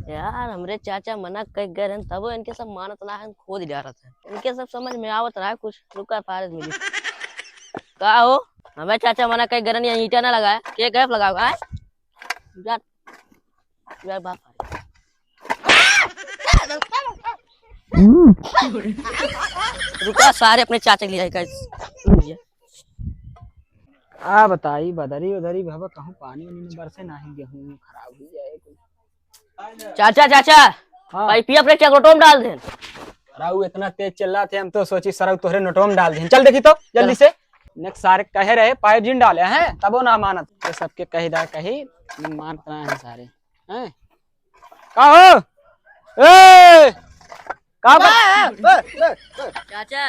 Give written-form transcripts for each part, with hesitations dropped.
यार हमरे चाचा मना कह गए हैं तब इनके सब मानत ना है खोद जा रहा था इनके सब समझ में आवत रहा है कुछ रुका फारज मिली का हो हमें चाचा मना कह गए यहाँ ईटा ना लगाया के गैप लगाओ है यार यार बाप रुका सारे अपने चाचा के लिए आएगा आ बताई बदरी उधरी बाबा कहूँ पानी वानी में बरसे नहीं गेहूं खराब हो जाए कुछ। चाचा चाचा हाँ पाइपिया अपने चकरोटो में डाल दे राहु इतना तेज चल रहा थे हम तो सोची सर तोहरे नोटो में डाल दें चल देखी तो जल्दी से नेक्स्ट सारे कहे रहे पाइप जिन डाले हैं तब वो ना मानत तो सबके कही कही मानत रहे हैं सारे हैं का हो ए चाचा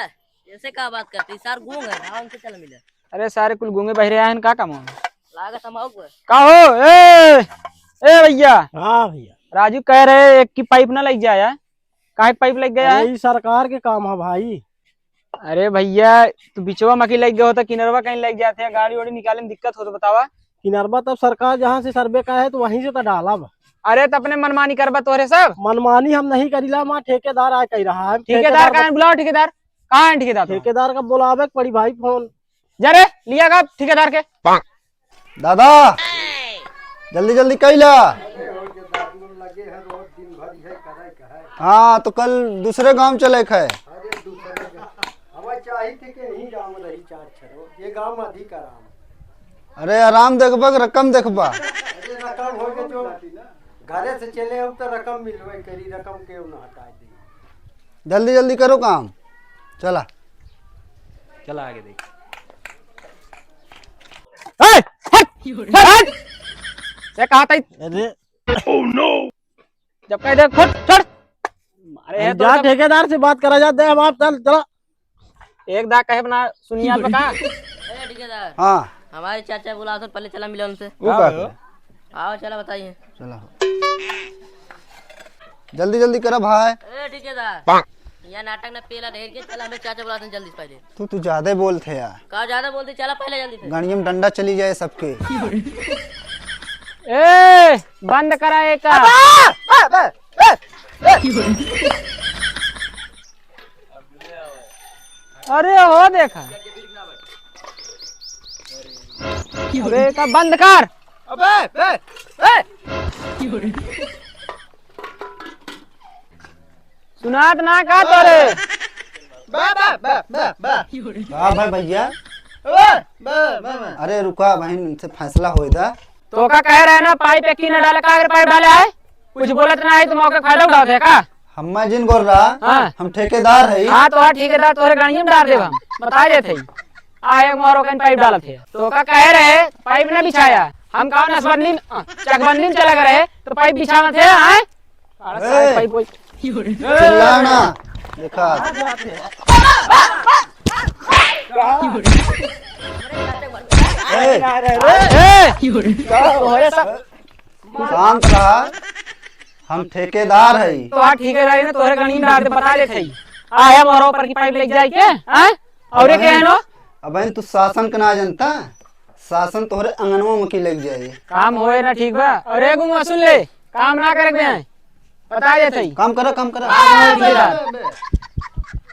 ऐसे का बात करती सर गूंग है आराम से चल मिले अरे सारे कुल गूंगे बहरे आए हैं का काम लागत हम का हो ए भैया हाँ भैया राजू कह रहे एक की पाइप ना लग जाए काहे पाइप लग गया है ये सरकार के काम है भाई। अरे भैया तू बिचवा मकी लग गया होता किनरवा कहीं लग जाते हैं गाड़ी वाड़ी निकालने में दिक्कत हो तो बतावा किनरबा तब सरकार जहाँ से सर्वे का है तो वहीं से तो डाला। अरे तो अपने मनमानी करबा तोरे सब मनमानी हम नहीं करीला माँ ठेकेदार आ कह रहा है। ठेकेदार कहाँ बुलाओ ठेकेदार कहाँ है ठेकेदार ठेकेदार का बुलावे पड़ी भाई फोन जरे लिया का ठेकेदार के दादा जल्दी जल्दी कैला। हाँ तो कल दूसरे गांव चले है अरे आराम देखबा रकम देखबा घरे से चले अब तो रकम मिलवे करी रकम के ना हटा दी। जल्दी जल्दी करो काम चला चला आगे देख कहा था अरे जब कह दे खुद छोड़ मारे है जा ठेकेदार से बात करा जाते हैं आप चल चला एक दा कहे बना सुनिए आप कहा ठेकेदार हाँ हमारे चाचा बुला तो पहले चला मिला उनसे वो का आओ चला बताइए चला जल्दी जल्दी करा भाई ठेकेदार यहाँ नाटक न पेला ढेर के चला हमें चाचा बुलाते जल्दी से पहले तू ज्यादा बोलते यार कहा ज्यादा बोलते चला पहले जल्दी से गाड़ियों में डंडा चली जाए सबके ए बंद करा एक अरे हो देखा अरे का बंद कर सुनात ना का तोरे हाँ भाई भैया अरे रुका बहन इनसे फैसला हो था तो का कह रहे ना पाइप की न डाला का पाइप डाला है कुछ बोलत ना है तो मौका फायदा उठाते है का हम जिन बोल रहा हाँ। हम ठेकेदार है हाँ तो ठेकेदार तोरे गाड़ी में डाल दे हम बता देते आए मारो कहीं पाइप डाला थे तो का कह रहे पाइप ना बिछाया हम कहा नसबंदी चकबंदी में चला गए तो पाइप बिछावा थे पाइप चिल्लाना देखा शांत रहा हम ठेकेदार है तो ठेकेदार ना तोरे गाड़ी में डाल दे बता देते आया मारो पर की पाइप लग जाए के और क्या है नो अब तू शासन के ना जनता शासन तोहरे अंगनवा में की लग जाए काम होए ना ठीक बा अरे गुंगा सुन ले काम ना करे बे बता देते काम करा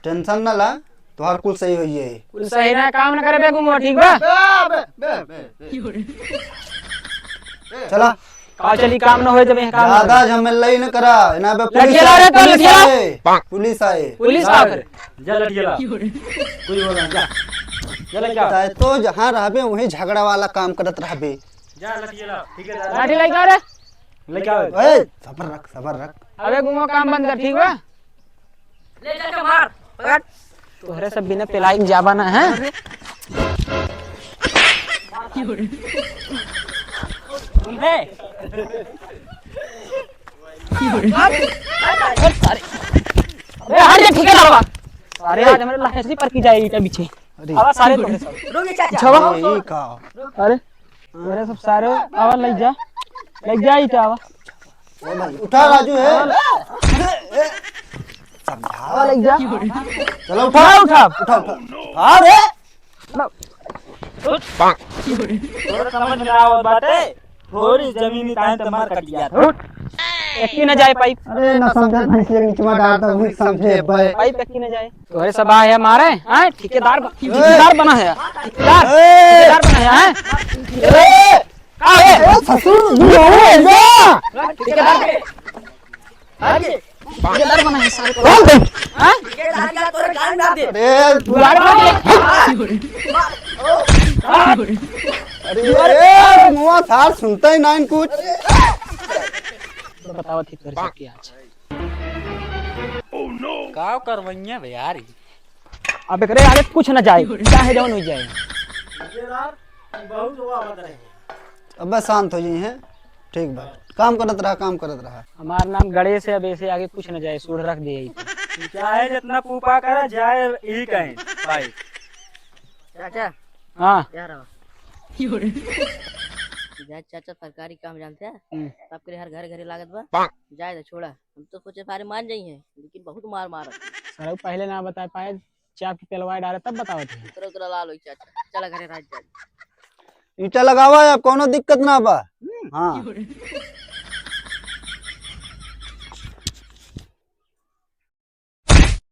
टेंशन ना ला तोहार कुल सही हो जाए कुल सही ना काम ना करे बे गुंगा ठीक बा चला का चली काम ना होए जब काम ज्यादा झमेला ही न करा ना बे पुलिस आए पुलिस आ करे चाहे तो जहाँ रहबे वही झगड़ा वाला काम करत रहबे लाठी लगा रे सबर रख अबे गुंगा काम बंद कर ठीक बा ले जाके मार पकड़ तोहरे सब बिना पिलाई जाबा ना है अरे ठेकेदार बा अरे आज हमारे लाठी पर की जाए ईटा पीछे आवा सारे तोहरे सब रुक जा चाचा छवा यही का अरे मेरे सब सारे आवा लग जा ईटा आवा भाई उठा राजू है समझावा लग जा। चलो उठा उठा उठा उठा उठा आ रे थोड़ा समझ में आओ बाटे थोड़ी जमीनी तान तो मार कट गया एक की न जाए पाइप अरे ना समझे भैंसिया के नीचे में डालता हूँ समझे भाई। पाइप एक की न जाए तोहरे सब आए हमारे हैं ठेकेदार बना है ठेकेदार बना है ससुर जी हो जा ठेकेदार बना है सारे कौन दे हैं अरे दुआर अरे मुआ थार सुनता ही ना कुछ। बताओ थी तेरे सब की आज का करवैया बे यार अब एकरे आगे कुछ न जाए चाहे जवन हो जाए। बहुत हुआ बद रहे अब शांत हो जी हैं ठीक बात काम करत रहा। हमारा नाम गणेश है अब ऐसे आगे कुछ न जाए सूढ़ रख दे चाहे जितना पूपा करे जाए यही कहें भाई चाचा हाँ क्या रहा जाए चाचा सरकारी काम जानते हैं सबके हर घर घरे लागत बा जाए तो छोड़ा हम तो सोचे सारे मान जाई हैं लेकिन बहुत मार मारा सर पहले ना बता पाए चाप की पेलवाए डाले तब बताओ थे उतरा लाल हो चाचा चला घरे राज जाए ईटा लगावा या कोनो दिक्कत ना बा। हाँ